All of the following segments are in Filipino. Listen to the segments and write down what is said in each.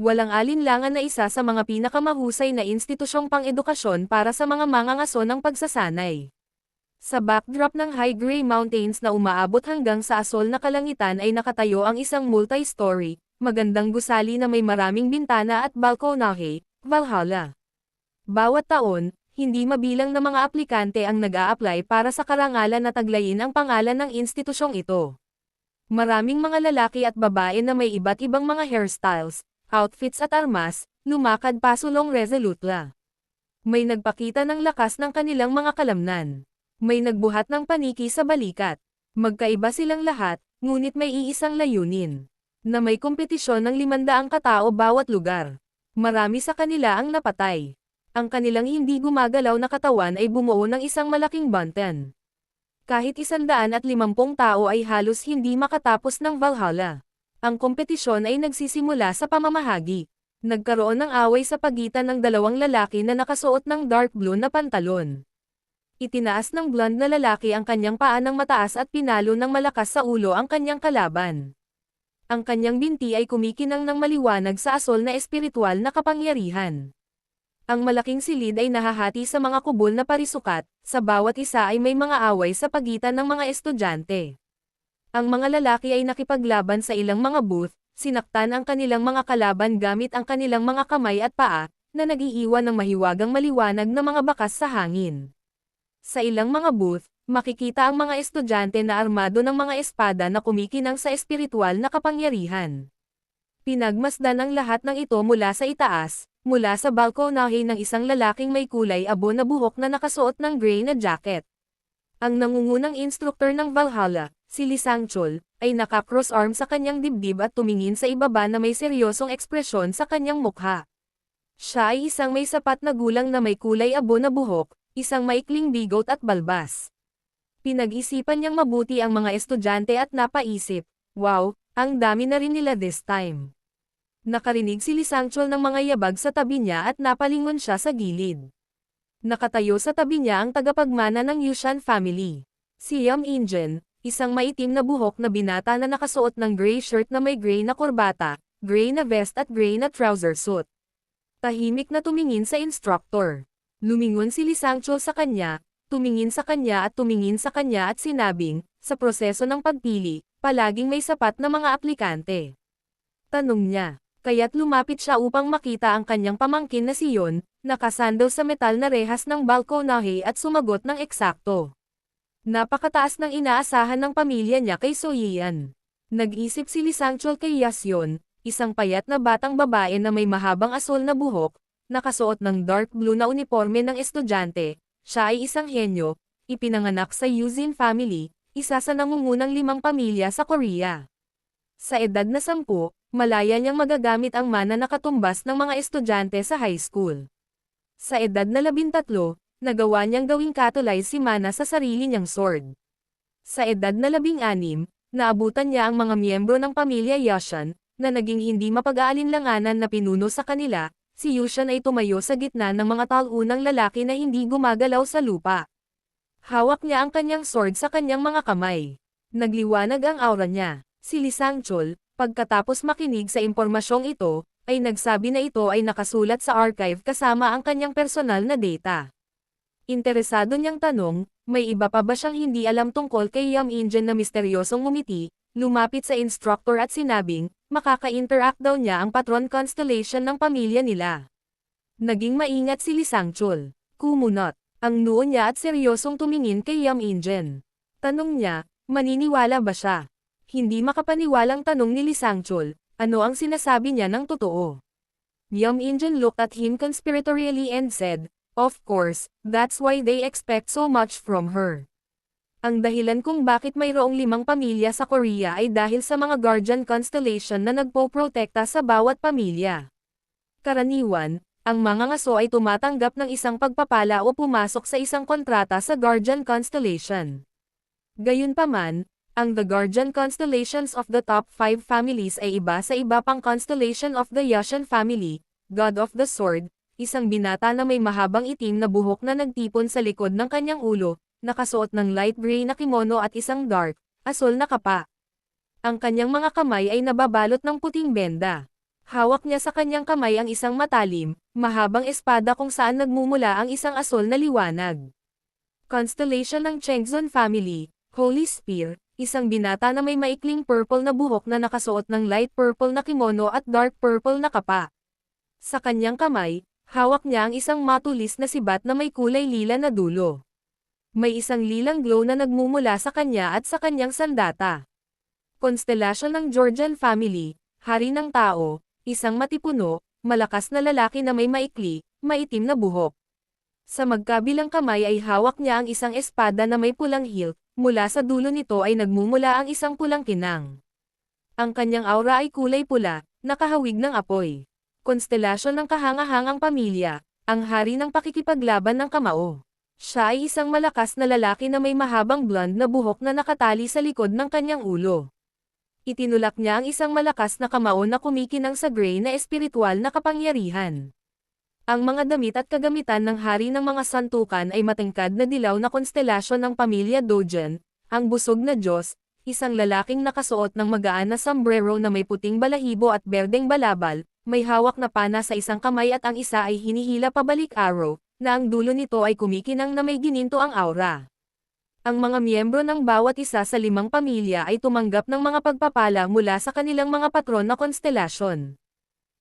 Walang alinlangan na isa sa mga pinakamahusay na institusyong pang-edukasyon para sa mga mangangaso ng pagsasanay. Sa backdrop ng high gray mountains na umaabot hanggang sa asol na kalangitan ay nakatayo ang isang multi-story, magandang gusali na may maraming bintana at balkonahe, Valhalla. Bawat taon, hindi mabilang na mga aplikante ang nag-a-apply para sa karangalan na taglayin ang pangalan ng institusyong ito. Maraming mga lalaki at babae na may iba't ibang mga hairstyles, outfits at armas, lumakad pasulong resolutely. May nagpakita ng lakas ng kanilang mga kalamnan. May nagbuhat ng paniki sa balikat. Magkaiba silang lahat, ngunit may iisang layunin. Na may kompetisyon ng 500 katao bawat lugar. Marami sa kanila ang napatay. Ang kanilang hindi gumagalaw na katawan ay bumuo ng isang malaking banten. Kahit 150 tao ay halos hindi makatapos ng Valhalla. Ang kompetisyon ay nagsisimula sa pamamahagi. Nagkaroon ng away sa pagitan ng dalawang lalaki na nakasuot ng dark blue na pantalon. Itinaas ng blonde na lalaki ang kanyang paa ng mataas at pinalo ng malakas sa ulo ang kanyang kalaban. Ang kanyang binti ay kumikinang ng maliwanag sa asol na espiritual na kapangyarihan. Ang malaking silid ay nahahati sa mga kubol na parisukat, sa bawat isa ay may mga away sa pagitan ng mga estudyante. Ang mga lalaki ay nakipaglaban sa ilang mga booth, sinaktan ang kanilang mga kalaban gamit ang kanilang mga kamay at paa, na nag-iiwan ng mahiwagang maliwanag na mga bakas sa hangin. Sa ilang mga booth, makikita ang mga estudyante na armado ng mga espada na kumikinang sa espiritual na kapangyarihan. Pinagmasdan ang lahat ng ito mula sa itaas, mula sa balkonahe ng isang lalaking may kulay abo na buhok na nakasuot ng gray na jacket. Ang nangungunang instruktor ng Valhalla, si Lee Sang-chul, ay naka-cross-arm sa kanyang dibdib at tumingin sa ibaba na may seryosong ekspresyon sa kanyang mukha. Siya ay isang may sapat na gulang na may kulay abo na buhok, isang maikling bigot at balbas. Pinag-isipan niyang mabuti ang mga estudyante at napaisip, wow, ang dami na rin nila this time. Nakarinig si Lee Sang-chul ng mga yabag sa tabi niya at napalingon siya sa gilid. Nakatayo sa tabi niya ang tagapagmana ng Yushan family. Si Yam Injin, isang maitim na buhok na binata na nakasuot ng gray shirt na may gray na korbata, gray na vest at gray na trouser suit. Tahimik na tumingin sa instructor. Lumingon si Lee Sang-chul sa kanya, tumingin sa kanya at sinabing, sa proseso ng pagpili, palaging may sapat na mga aplikante. Tanong niya, kaya't lumapit siya upang makita ang kanyang pamangkin na si Yon, nakasandal sa metal na rehas ng balkonahe at sumagot ng eksakto. Napakataas ng inaasahan ng pamilya niya kay So Yian. Nag-isip si Lee Sang-chul kay Yasyon, isang payat na batang babae na may mahabang asol na buhok, nakasuot ng dark blue na uniforme ng estudyante. Siya ay isang henyo, ipinanganak sa Yuzin family, isa sa nangungunang 5 pamilya sa Korea. Sa edad na 10, malaya niyang magagamit ang mana na katumbas ng mga estudyante sa high school. Sa edad na 13, nagawa niyang gawing katulay si Mana sa sarili niyang sword. Sa edad na 16, naabutan niya ang mga miyembro ng pamilya Yushan, na naging hindi mapag-aalinlanganan na pinuno sa kanila. Si Yushan ay tumayo sa gitna ng mga talunang lalaki na hindi gumagalaw sa lupa. Hawak niya ang kanyang sword sa kanyang mga kamay. Nagliwanag ang aura niya. Si Lee Sang-chul, pagkatapos makinig sa impormasyong ito, ay nagsabi na ito ay nakasulat sa archive kasama ang kanyang personal na data. Interesado niyang tanong, may iba pa ba siyang hindi alam tungkol kay Yam Injin na misteryosong ngumiti, lumapit sa instructor at sinabing, makaka-interact daw niya ang patron constellation ng pamilya nila. Naging maingat si Lee Sang-chul. Kumunot ang noo niya at seryosong tumingin kay Yam Injin. Tanong niya, maniniwala ba siya? Hindi makapaniwalang tanong ni Lee Sang-chul, ano ang sinasabi niya ng totoo? Yam Injin looked at him conspiratorially and said, of course, that's why they expect so much from her. Ang dahilan kung bakit mayroong 5 pamilya sa Korea ay dahil sa mga guardian constellation na nagpoprotekta sa bawat pamilya. Karaniwan, ang mga ngaso ay tumatanggap ng isang pagpapala o pumasok sa isang kontrata sa guardian constellation. Gayunpaman, ang The Guardian Constellations of the top 5 families ay iba sa iba pang constellation of the Yushan family, God of the Sword, isang binata na may mahabang itim na buhok na nagtipon sa likod ng kanyang ulo, nakasuot ng light gray na kimono at isang dark, asol na kapa. Ang kanyang mga kamay ay nababalot ng puting benda. Hawak niya sa kanyang kamay ang isang matalim, mahabang espada kung saan nagmumula ang isang asol na liwanag. Constellation ng Chengzon Family, Holy Spear, isang binata na may maikling purple na buhok na nakasuot ng light purple na kimono at dark purple na kapa. Sa kanyang kamay, hawak niya ang isang matulis na sibat na may kulay lila na dulo. May isang lilang glow na nagmumula sa kanya at sa kanyang sandata. Konstelasyon ng Georgian Family, Hari ng Tao, isang matipuno, malakas na lalaki na may maikli, maitim na buhok. Sa magkabilang kamay ay hawak niya ang isang espada na may pulang hilt, mula sa dulo nito ay nagmumula ang isang pulang kinang. Ang kanyang aura ay kulay pula, nakahawig ng apoy. Konstelasyon ng kahanga-hangang pamilya, ang hari ng pakikipaglaban ng kamao. Siya ay isang malakas na lalaki na may mahabang blonde na buhok na nakatali sa likod ng kanyang ulo. Itinulak niya ang isang malakas na kamao na kumikinang sa gray na espiritual na kapangyarihan. Ang mga damit at kagamitan ng hari ng mga santukan ay matangkad na dilaw na konstelasyon ng pamilya Dogen, ang busog na Diyos, isang lalaking nakasuot ng magaan na sombrero na may puting balahibo at berdeng balabal, may hawak na pana sa isang kamay at ang isa ay hinihila pabalik arrow, na ang dulo nito ay kumikinang na may gininto ang aura. Ang mga miyembro ng bawat isa sa 5 pamilya ay tumanggap ng mga pagpapala mula sa kanilang mga patron na konstelasyon.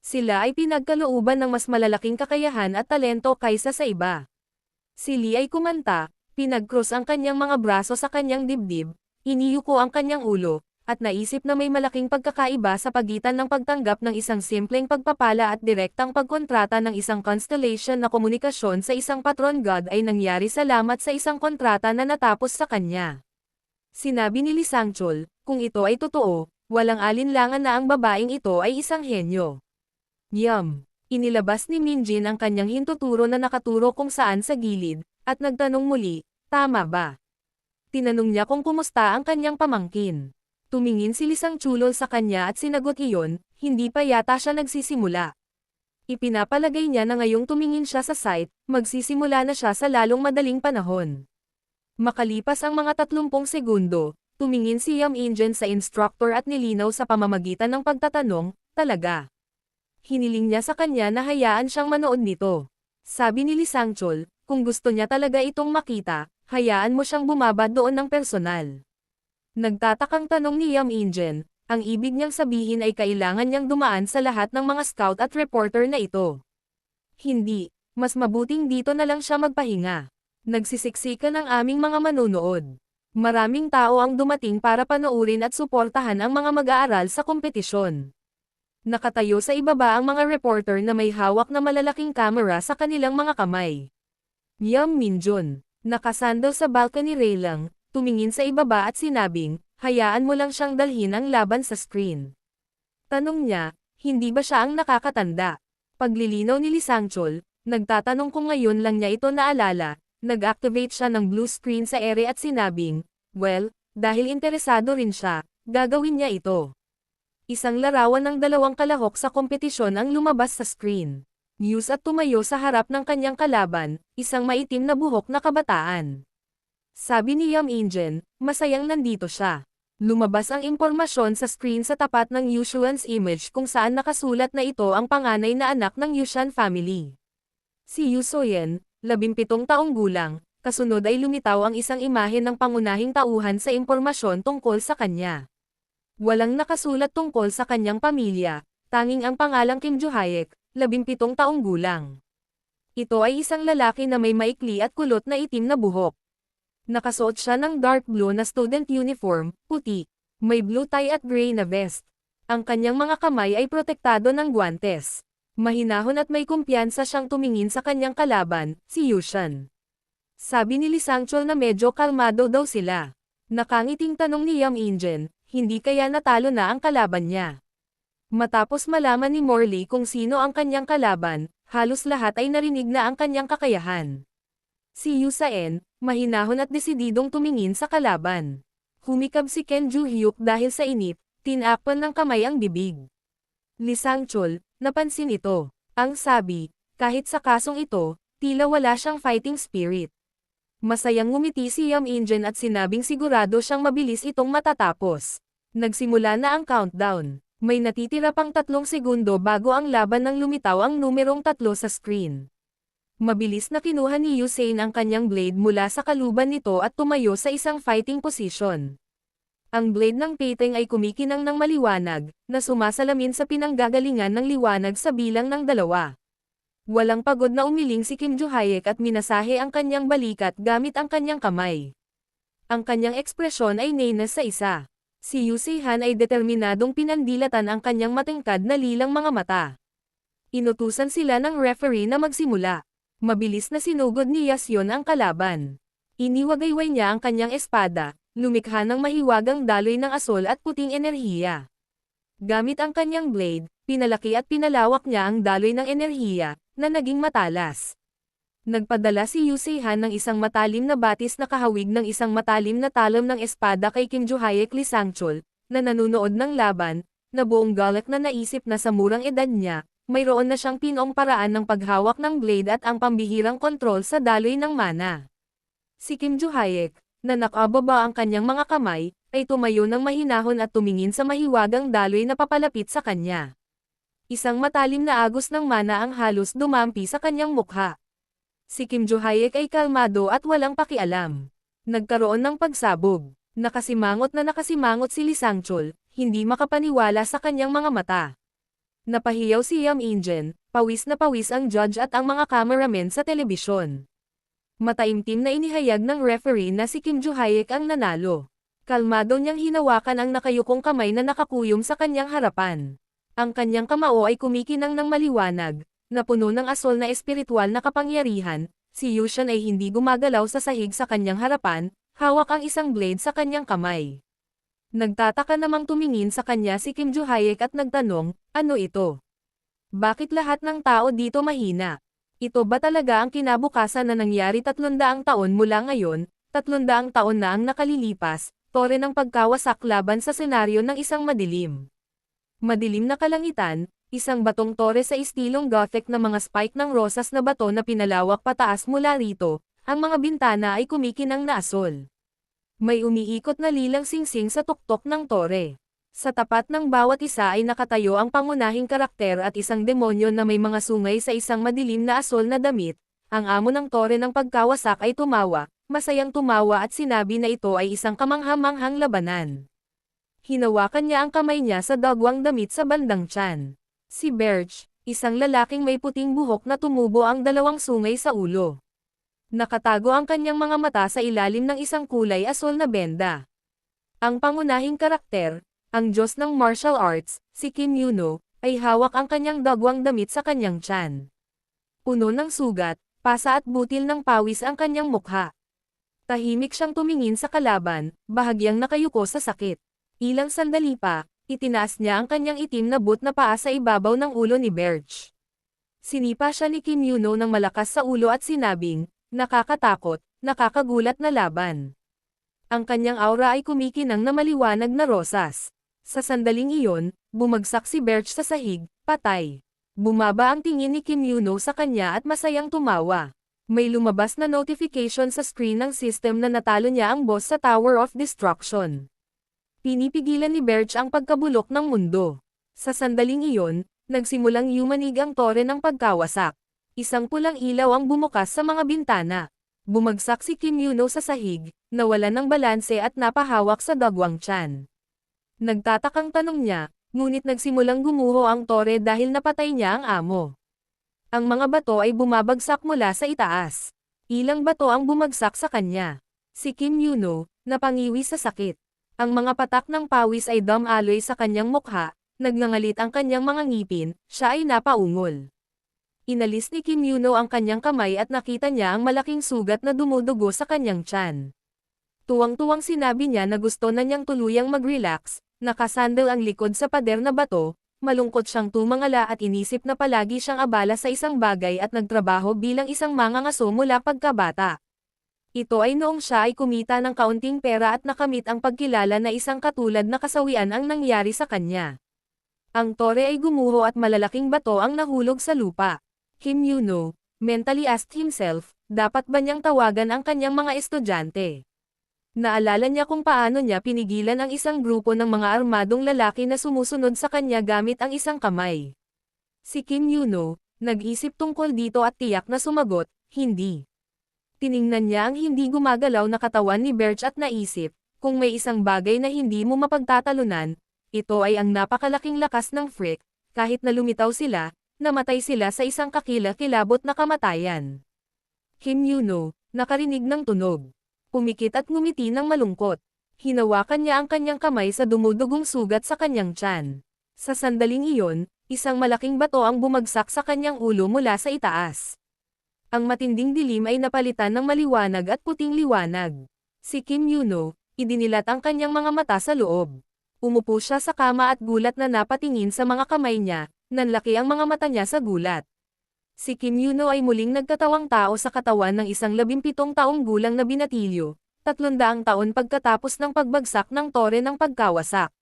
Sila ay pinagkalooban ng mas malalaking kakayahan at talento kaysa sa iba. Si Lee ay kumanta, pinag-cross ang kanyang mga braso sa kanyang dibdib, iniyuko ang kanyang ulo, at naisip na may malaking pagkakaiba sa pagitan ng pagtanggap ng isang simpleng pagpapala at direktang pagkontrata ng isang constellation na komunikasyon sa isang patron god ay nangyari salamat sa isang kontrata na natapos sa kanya. Sinabi ni Lee Sangchul, kung ito ay totoo, walang alinlangan na ang babaeng ito ay isang henyo. Inilabas ni Minjin ang kanyang hintuturo na nakaturo kung saan sa gilid, at nagtanong muli, tama ba? Tinanong niya kung kumusta ang kanyang pamangkin. Tumingin si Lee Sangchul sa kanya at sinagot iyon, hindi pa yata siya nagsisimula. Ipinapalagay niya na ngayong tumingin siya sa site, magsisimula na siya sa lalong madaling panahon. Makalipas ang mga 30 segundo, tumingin si Yam Injen sa instructor at nilinaw sa pamamagitan ng pagtatanong, talaga. Hiniling niya sa kanya na hayaan siyang manood nito. Sabi ni Lee Sangchul, kung gusto niya talaga itong makita, hayaan mo siyang bumaba doon ng personal. Nagtatakang tanong ni Yam Injen, ang ibig niyang sabihin ay kailangan niyang dumaan sa lahat ng mga scout at reporter na ito. Hindi, mas mabuting dito na lang siya magpahinga. Nagsisiksikan ang aming mga manunood. Maraming tao ang dumating para panoorin at suportahan ang mga mag-aaral sa kompetisyon. Nakatayo sa ibaba ang mga reporter na may hawak na malalaking kamera sa kanilang mga kamay. Yam Minjun, nakasandal sa balcony railing, tumingin sa ibaba at sinabing, hayaan mo lang siyang dalhin ang laban sa screen. Tanong niya, hindi ba siya ang nakakatanda? Paglilinaw ni Lee Sangchul, nagtatanong kung ngayon lang niya ito naalala, nag-activate siya ng blue screen sa ere at sinabing, well, dahil interesado rin siya, gagawin niya ito. Isang larawan ng 2 kalahok sa kompetisyon ang lumabas sa screen. News at tumayo sa harap ng kanyang kalaban, isang maitim na buhok na kabataan. Sabi ni Yam Injen, masayang nandito siya. Lumabas ang impormasyon sa screen sa tapat ng Yushuan's image kung saan nakasulat na ito ang panganay na anak ng Yushan family. Si Yu Soyen, 17 taong gulang, kasunod ay lumitaw ang isang imahe ng pangunahing tauhan sa impormasyon tungkol sa kanya. Walang nakasulat tungkol sa kanyang pamilya, tanging ang pangalang Kim Ju-hayek, 17 taong gulang. Ito ay isang lalaki na may maikli at kulot na itim na buhok. Nakasuot siya ng dark blue na student uniform, puti, may blue tie at gray na vest. Ang kanyang mga kamay ay protektado ng guwantes. Mahinahon at may kumpiyansa siyang tumingin sa kanyang kalaban, si Yushan. Sabi ni Lee Sangchul na medyo kalmado daw sila. Nakangiting tanong ni Yam Injen, hindi kaya natalo na ang kalaban niya. Matapos malaman ni Morley kung sino ang kanyang kalaban, halos lahat ay narinig na ang kanyang kakayahan. Si Yu Saen, mahinahon at desididong tumingin sa kalaban. Humikab si Ken Ju-hyuk dahil sa inip, tinakpan ng kamay ang bibig. Lee Sangchul, napansin ito. Ang sabi, kahit sa kasong ito, tila wala siyang fighting spirit. Masayang ngumiti si Yam Injen at sinabing sigurado siyang mabilis itong matatapos. Nagsimula na ang countdown. May natitira pang 3 segundo bago ang laban nang lumitaw ang numerong 3 sa screen. Mabilis na kinuha ni Usain ang kanyang blade mula sa kaluban nito at tumayo sa isang fighting position. Ang blade ng Payteng ay kumikinang ng maliwanag, na sumasalamin sa pinanggagalingan ng liwanag sa bilang ng 2. Walang pagod na umiling si Kim Joo-hyek at minasahe ang kanyang balikat gamit ang kanyang kamay. Ang kanyang ekspresyon ay nainas sa isa. Si Usain ay determinadong pinandilatan ang kanyang matingkad na lilang mga mata. Inutusan sila ng referee na magsimula. Mabilis na sinugod ni Yasyon ang kalaban. Iniwagayway niya ang kanyang espada, lumikha ng mahiwagang daloy ng asol at puting enerhiya. Gamit ang kanyang blade, pinalaki at pinalawak niya ang daloy ng enerhiya, na naging matalas. Nagpadala si Usain ng isang matalim na batis na kahawig ng isang matalim na talon ng espada kay Kim Joo-hyek Lee Sang-chul, na nanunood ng laban, na buong galak na naisip na sa murang edad niya, mayroon na siyang pinong paraan ng paghawak ng blade at ang pambihirang kontrol sa daloy ng mana. Si Kim Joo-hyek, na nakababa ang kanyang mga kamay, ay tumayo ng mahinahon at tumingin sa mahiwagang daloy na papalapit sa kanya. Isang matalim na agos ng mana ang halos dumampi sa kanyang mukha. Si Kim Joo-hyek ay kalmado at walang pakialam. Nagkaroon ng pagsabog. Nakasimangot si Lee Sang-chul, hindi makapaniwala sa kanyang mga mata. Napahiyaw si Yam In-jen, pawis na pawis ang judge at ang mga cameramen sa telebisyon. Mataimtim na inihayag ng referee na si Kim Joo-hyek ang nanalo. Kalmado niyang hinawakan ang nakayukong kamay na nakakuyom sa kanyang harapan. Ang kanyang kamao ay kumikinang ng maliwanag, na puno ng asol na espiritual na kapangyarihan. Si Yushan ay hindi gumagalaw sa sahig sa kanyang harapan, hawak ang isang blade sa kanyang kamay. Nagtataka namang tumingin sa kanya si Kim Joo-hyek at nagtanong, ano ito? Bakit lahat ng tao dito mahina? Ito ba talaga ang kinabukasan na nangyari 300 taon mula ngayon, 300 taon na ang nakalilipas, tore ng pagkawasak laban sa senaryo ng isang madilim. Madilim na kalangitan, isang batong tore sa istilong Gothic na mga spike ng rosas na bato na pinalawak pataas mula rito, ang mga bintana ay kumikinang na asol. May umiikot na lilang singsing sa tuktok ng tore. Sa tapat ng bawat isa ay nakatayo ang pangunahing karakter at isang demonyo na may mga sungay sa isang madilim na asol na damit. Ang amo ng tore ng pagkawasak ay tumawa, masayang tumawa at sinabi na ito ay isang kamangha-manghang labanan. Hinawakan niya ang kamay niya sa dagwang damit sa bandang tiyan. Si Birch, isang lalaking may puting buhok na tumubo ang 2 sungay sa ulo. Nakatago ang kanyang mga mata sa ilalim ng isang kulay asol na benda. Ang pangunahing karakter, ang Diyos ng martial arts, si Kim Yuno, ay hawak ang kanyang dagwang damit sa kanyang tiyan. Puno ng sugat, pasa at butil ng pawis ang kanyang mukha. Tahimik siyang tumingin sa kalaban, bahagyang nakayuko sa sakit. Ilang sandali pa, itinaas niya ang kanyang itim na boot na paa sa ibabaw ng ulo ni Birch. Sinipa siya ni Kim Yuno ng malakas sa ulo at sinabing, nakakatakot, nakakagulat na laban. Ang kanyang aura ay kumikinang na maliwanag na rosas. Sa sandaling iyon, bumagsak si Birch sa sahig, patay. Bumaba ang tingin ni Kim Yuno sa kanya at masayang tumawa. May lumabas na notification sa screen ng system na natalo niya ang boss sa Tower of Destruction. Pinipigilan ni Birch ang pagkabulok ng mundo. Sa sandaling iyon, nagsimulang yumanig ang tore ng pagkawasak. Isang pulang ilaw ang bumukas sa mga bintana. Bumagsak si Kim Yuno sa sahig, nawalan ng balanse at napahawak sa dagwang tiyan. Nagtatakang tanong niya, ngunit nagsimulang gumuho ang tore dahil napatay niya ang amo. Ang mga bato ay bumabagsak mula sa itaas. Ilang bato ang bumagsak sa kanya. Si Kim Yuno, napangiwi sa sakit. Ang mga patak ng pawis ay dumaloy sa kanyang mukha, nagngangalit ang kanyang mga ngipin, siya ay napaungol. Inalis ni Kim Yuno ang kanyang kamay at nakita niya ang malaking sugat na dumudugo sa kanyang tiyan. Tuwang-tuwang sinabi niya na gusto na niyang tuluyang mag-relax, nakasandal ang likod sa pader na bato, malungkot siyang tumangala at inisip na palagi siyang abala sa isang bagay at nagtrabaho bilang isang mangangaso mula pagkabata. Ito ay noong siya ay kumita ng kaunting pera at nakamit ang pagkilala na isang katulad na kasawian ang nangyari sa kanya. Ang tore ay gumuho at malalaking bato ang nahulog sa lupa. Kim Yuno, mentally asked himself, dapat ba niyang tawagan ang kanyang mga estudyante? Naalala niya kung paano niya pinigilan ang isang grupo ng mga armadong lalaki na sumusunod sa kanya gamit ang isang kamay. Si Kim Yuno, nag-isip tungkol dito at tiyak na sumagot, hindi. Tiningnan niya ang hindi gumagalaw na katawan ni Birch at naisip, kung may isang bagay na hindi mo mapagtatalunan, ito ay ang napakalaking lakas ng Frick, kahit na lumitaw sila, namatay sila sa isang kakila-kilabot na kamatayan. Kim Yuno, nakarinig ng tunog. Pumikit at ngumiti ng malungkot. Hinawakan niya ang kanyang kamay sa dumudugong sugat sa kanyang tiyan. Sa sandaling iyon, isang malaking bato ang bumagsak sa kanyang ulo mula sa itaas. Ang matinding dilim ay napalitan ng maliwanag at puting liwanag. Si Kim Yuno, idinilat ang kanyang mga mata sa loob. Umupo siya sa kama at gulat na napatingin sa mga kamay niya, nanlaki ang mga mata niya sa gulat. Si Kim Yuno ay muling nagkatawang tao sa katawan ng isang 17 taong gulang na binatilyo, 300 taon pagkatapos ng pagbagsak ng tore ng pagkawasak.